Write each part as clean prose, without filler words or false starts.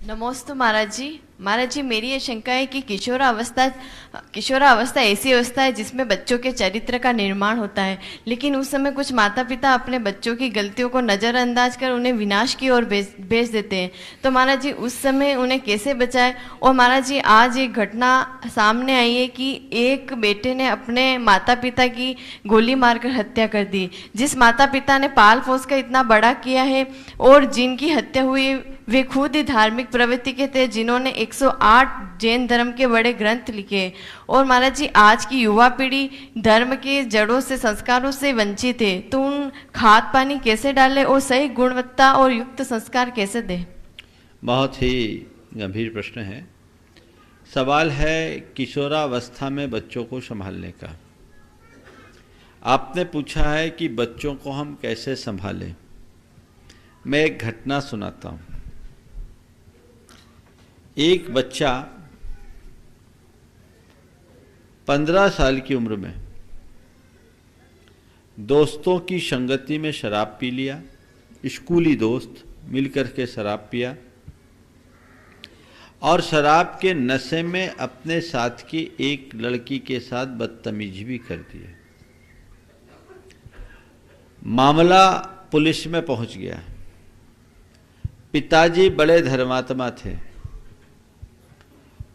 नमोस्तु महाराज जी। महाराज जी, मेरी ये शंका है कि किशोरावस्था ऐसी अवस्था है जिसमें बच्चों के चरित्र का निर्माण होता है, लेकिन उस समय कुछ माता पिता अपने बच्चों की गलतियों को नज़रअंदाज कर उन्हें विनाश की ओर भेज देते हैं। तो महाराज जी, उस समय उन्हें कैसे बचाएं? और महाराज जी, आज एक घटना सामने आई है कि एक बेटे ने अपने माता पिता की गोली मारकर हत्या कर दी। जिस माता पिता ने पाल पोस कर इतना बड़ा किया है और जिनकी हत्या हुई वे खुद ही धार्मिक प्रवृत्ति के थे, जिन्होंने 108 जैन धर्म के बड़े ग्रंथ लिखे। और महाराज जी, आज की युवा पीढ़ी धर्म के जड़ों से, संस्कारों से वंचित है, तो उन खाद पानी कैसे डालें और सही गुणवत्ता और युक्त संस्कार कैसे दें? बहुत ही गंभीर प्रश्न है। सवाल है किशोरावस्था में बच्चों को संभालने का। आपने पूछा है कि बच्चों को हम कैसे संभालें। मैं एक घटना सुनाता हूँ। एक बच्चा 15 साल की उम्र में दोस्तों की संगति में शराब पी लिया। स्कूली दोस्त मिलकर के शराब पिया और शराब के नशे में अपने साथ की एक लड़की के साथ बदतमीजी भी कर दी। मामला पुलिस में पहुंच गया। पिताजी बड़े धर्मात्मा थे।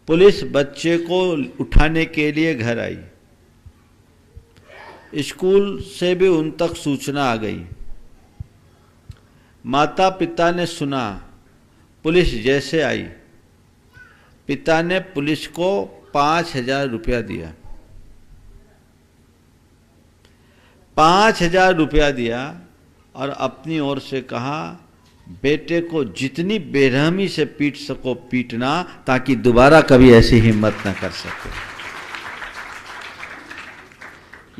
पुलिस बच्चे को उठाने के लिए घर आई। स्कूल से भी उन तक सूचना आ गई। माता पिता ने सुना। पुलिस जैसे आई, पिता ने पुलिस को 5,000 रुपया दिया। 5,000 रुपया दिया और अपनी ओर से कहा, बेटे को जितनी बेरहमी से पीट सको पीटना, ताकि दोबारा कभी ऐसी हिम्मत न कर सके।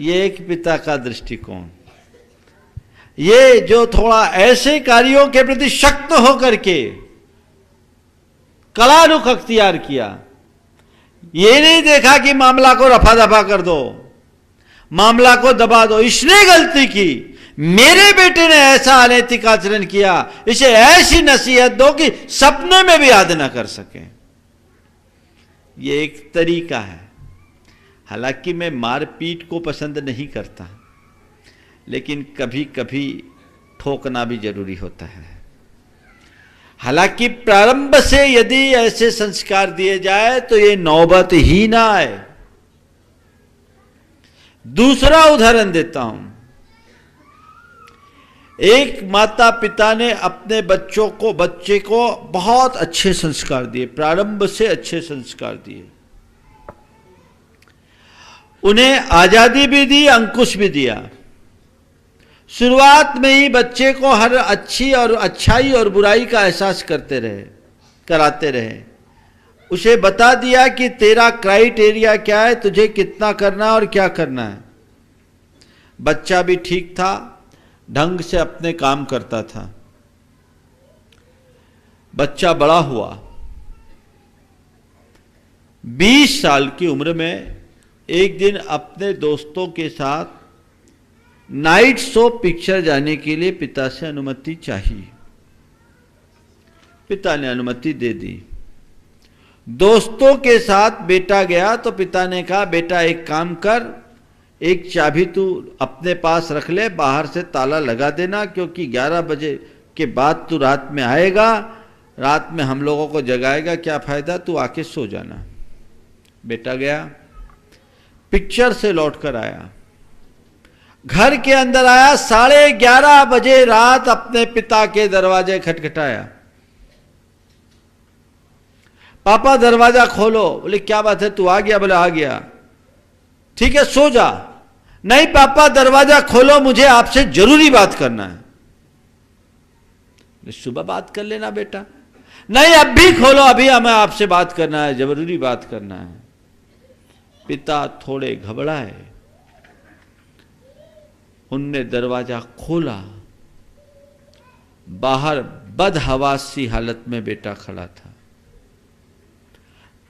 ये एक पिता का दृष्टिकोण। ये जो थोड़ा ऐसे कार्यों के प्रति शक्त होकर के कड़ा रुख अख्तियार किया, ये नहीं देखा कि मामला को रफा दफा कर दो, मामला को दबा दो। इसने गलती की, मेरे बेटे ने ऐसा अनैतिक आचरण किया, इसे ऐसी नसीहत दो कि सपने में भी याद न कर सके। ये एक तरीका है। हालांकि मैं मारपीट को पसंद नहीं करता, लेकिन कभी कभी ठोकना भी जरूरी होता है। हालांकि प्रारंभ से यदि ऐसे संस्कार दिए जाए तो ये नौबत ही ना आए। दूसरा उदाहरण देता हूं। एक माता पिता ने अपने बच्चे को बहुत अच्छे संस्कार दिए, प्रारंभ से अच्छे संस्कार दिए। उन्हें आजादी भी दी, अंकुश भी दिया। शुरुआत में ही बच्चे को हर अच्छाई और बुराई का एहसास कराते रहे। उसे बता दिया कि तेरा क्राइटेरिया क्या है, तुझे कितना करना है और क्या करना है। बच्चा भी ठीक था, ढंग से अपने काम करता था। बच्चा बड़ा हुआ। 20 साल की उम्र में एक दिन अपने दोस्तों के साथ नाइट शो पिक्चर जाने के लिए पिता से अनुमति चाहिए। पिता ने अनुमति दे दी। दोस्तों के साथ बेटा गया तो पिता ने कहा, बेटा एक काम कर, एक चाबी तू अपने पास रख ले, बाहर से ताला लगा देना, क्योंकि 11 बजे के बाद तू रात में आएगा, रात में हम लोगों को जगाएगा, क्या फायदा, तू आके सो जाना। बेटा गया, पिक्चर से लौटकर आया, घर के अंदर आया, 11:30 बजे रात अपने पिता के दरवाजे खटखटाया। पापा दरवाजा खोलो। बोले क्या बात है, तू आ गया? बोले आ गया। ठीक है, सो जा। नहीं पापा दरवाजा खोलो, मुझे आपसे जरूरी बात करना है। सुबह बात कर लेना बेटा। नहीं अब भी खोलो, अभी हमें आपसे बात करना है, जरूरी बात करना है। पिता थोड़े घबराए। उनने दरवाजा खोला। बाहर बदहवास सी हालत में बेटा खड़ा था।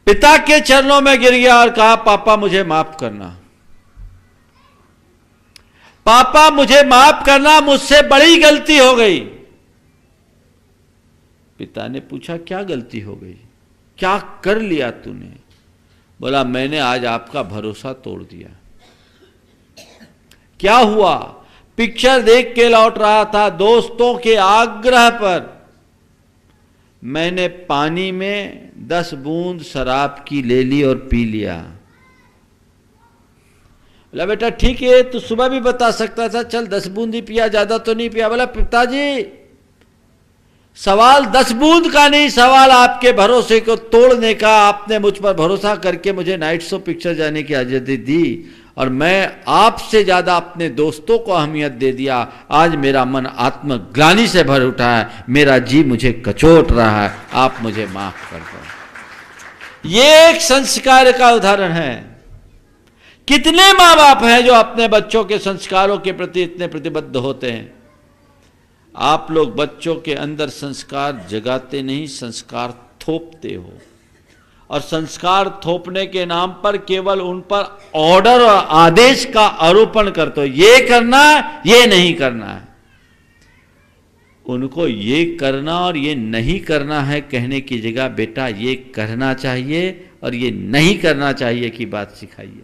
पिता के चरणों में गिर गया और कहा, पापा मुझे माफ करना, पापा मुझे माफ करना, मुझसे बड़ी गलती हो गई। पिता ने पूछा क्या गलती हो गई, क्या कर लिया तूने? बोला मैंने आज आपका भरोसा तोड़ दिया। क्या हुआ? पिक्चर देख के लौट रहा था, दोस्तों के आग्रह पर मैंने पानी में 10 बूंद शराब की ले ली और पी लिया। बोला बेटा ठीक है, तू सुबह भी बता सकता था, चल 10 बूंद ही पिया, ज्यादा तो नहीं पिया। बोला पिताजी सवाल 10 बूंद का नहीं, सवाल आपके भरोसे को तोड़ने का। आपने मुझ पर भरोसा करके मुझे नाइट शो पिक्चर जाने की आज़ादी दी और मैं आपसे ज्यादा अपने दोस्तों को अहमियत दे दिया। आज मेरा मन आत्मग्लानि से भर उठा है, मेरा जी मुझे कचोट रहा है, आप मुझे माफ कर दो। ये एक संस्कार का उदाहरण है। कितने माँ बाप हैं जो अपने बच्चों के संस्कारों के प्रति इतने प्रतिबद्ध होते हैं। आप लोग बच्चों के अंदर संस्कार जगाते नहीं, संस्कार थोपते हो, और संस्कार थोपने के नाम पर केवल उन पर ऑर्डर और आदेश का आरोपण करते हो, ये करना है, ये नहीं करना है। उनको ये करना और ये नहीं करना है कहने की जगह बेटा ये करना चाहिए और ये नहीं करना चाहिए की बात सिखाइए।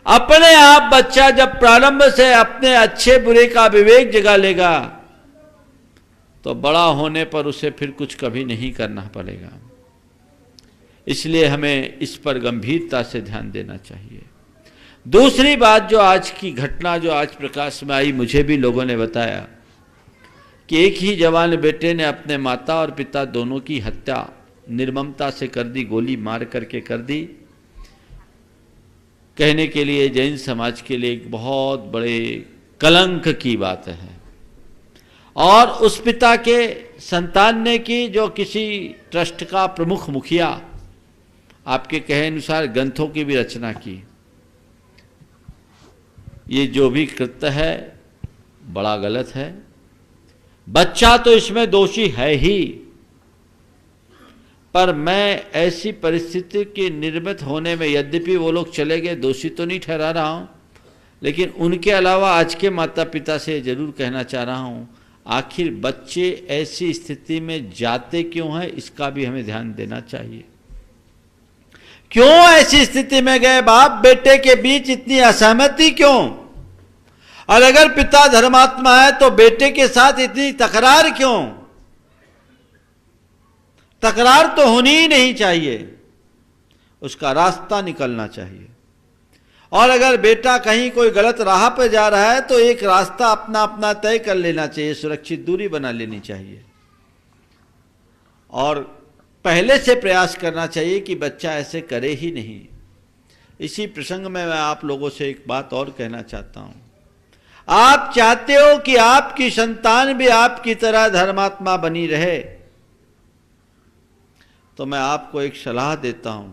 अपने आप बच्चा जब प्रारंभ से अपने अच्छे बुरे का विवेक जगा लेगा तो बड़ा होने पर उसे फिर कुछ कभी नहीं करना पड़ेगा। इसलिए हमें इस पर गंभीरता से ध्यान देना चाहिए। दूसरी बात, जो आज की घटना जो आज प्रकाश में आई, मुझे भी लोगों ने बताया कि एक ही जवान बेटे ने अपने माता और पिता दोनों की हत्या निर्ममता से कर दी, गोली मार करके कर दी। कहने के लिए जैन समाज के लिए एक बहुत बड़े कलंक की बात है। और उस पिता के संतान ने की, जो किसी ट्रस्ट का प्रमुख मुखिया, आपके कहे अनुसार ग्रंथों की भी रचना की। ये जो भी कृत्य है बड़ा गलत है। बच्चा तो इसमें दोषी है ही, पर मैं ऐसी परिस्थिति के निर्मित होने में, यद्यपि वो लोग चले गए, दोषी तो नहीं ठहरा रहा हूं, लेकिन उनके अलावा आज के माता पिता से जरूर कहना चाह रहा हूं, आखिर बच्चे ऐसी स्थिति में जाते क्यों हैं, इसका भी हमें ध्यान देना चाहिए। क्यों ऐसी स्थिति में गए? बाप बेटे के बीच इतनी असहमति क्यों? और अगर पिता धर्मात्मा है तो बेटे के साथ इतनी तकरार क्यों? तकरार तो होनी ही नहीं चाहिए, उसका रास्ता निकलना चाहिए। और अगर बेटा कहीं कोई गलत राह पर जा रहा है तो एक रास्ता अपना अपना तय कर लेना चाहिए, सुरक्षित दूरी बना लेनी चाहिए और पहले से प्रयास करना चाहिए कि बच्चा ऐसे करे ही नहीं। इसी प्रसंग में मैं आप लोगों से एक बात और कहना चाहता हूं। आप चाहते हो कि आपकी संतान भी आपकी तरह धर्मात्मा बनी रहे, तो मैं आपको एक सलाह देता हूं,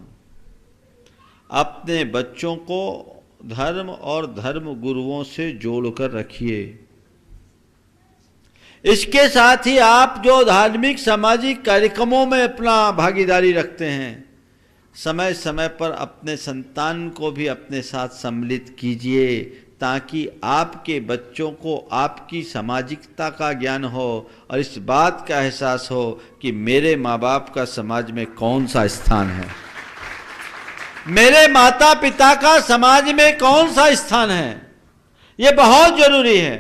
अपने बच्चों को धर्म और धर्म गुरुओं से जोड़कर रखिए। इसके साथ ही आप जो धार्मिक सामाजिक कार्यक्रमों में अपना भागीदारी रखते हैं, समय समय पर अपने संतान को भी अपने साथ सम्मिलित कीजिए, ताकि आपके बच्चों को आपकी सामाजिकता का ज्ञान हो और इस बात का एहसास हो कि मेरे माँ बाप का समाज में कौन सा स्थान है, मेरे माता पिता का समाज में कौन सा स्थान है। ये बहुत जरूरी है।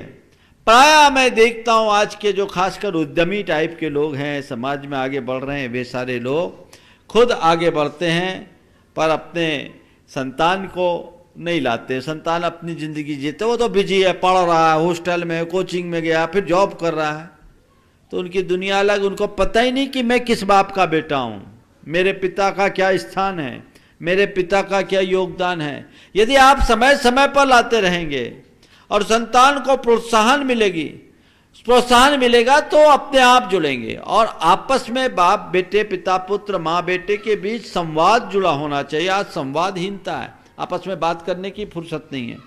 प्रायः मैं देखता हूँ आज के जो खासकर उद्यमी टाइप के लोग हैं, समाज में आगे बढ़ रहे हैं, वे सारे लोग खुद आगे बढ़ते हैं पर अपने संतान को नहीं लाते। संतान अपनी ज़िंदगी जीते, वो तो बिजी है, पढ़ रहा है, हॉस्टल में, कोचिंग में गया, फिर जॉब कर रहा है, तो उनकी दुनिया अलग। उनको पता ही नहीं कि मैं किस बाप का बेटा हूँ, मेरे पिता का क्या स्थान है, मेरे पिता का क्या योगदान है। यदि आप समय समय पर लाते रहेंगे और संतान को प्रोत्साहन मिलेगा तो अपने आप जुड़ेंगे। और आपस में बाप बेटे, पिता पुत्र, माँ बेटे के बीच संवाद जुड़ा होना चाहिए। आज संवादहीनता है, आपस में बात करने की फुर्सत नहीं है,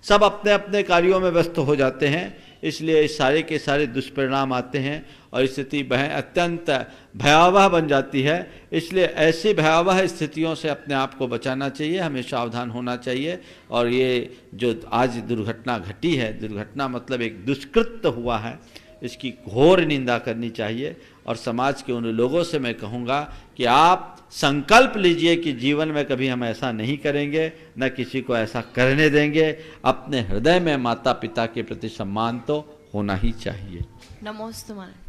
सब अपने अपने कार्यों में व्यस्त हो जाते हैं, इसलिए इस सारे के सारे दुष्परिणाम आते हैं और स्थिति अत्यंत भयावह बन जाती है। इसलिए ऐसी भयावह स्थितियों से अपने आप को बचाना चाहिए, हमें सावधान होना चाहिए। और ये जो आज दुर्घटना घटी है, दुर्घटना मतलब एक दुष्कृत्य हुआ है, इसकी घोर निंदा करनी चाहिए और समाज के उन लोगों से मैं कहूँगा कि आप संकल्प लीजिए कि जीवन में कभी हम ऐसा नहीं करेंगे, न किसी को ऐसा करने देंगे। अपने हृदय में माता पिता के प्रति सम्मान तो होना ही चाहिए। नमोस्तु महाराज।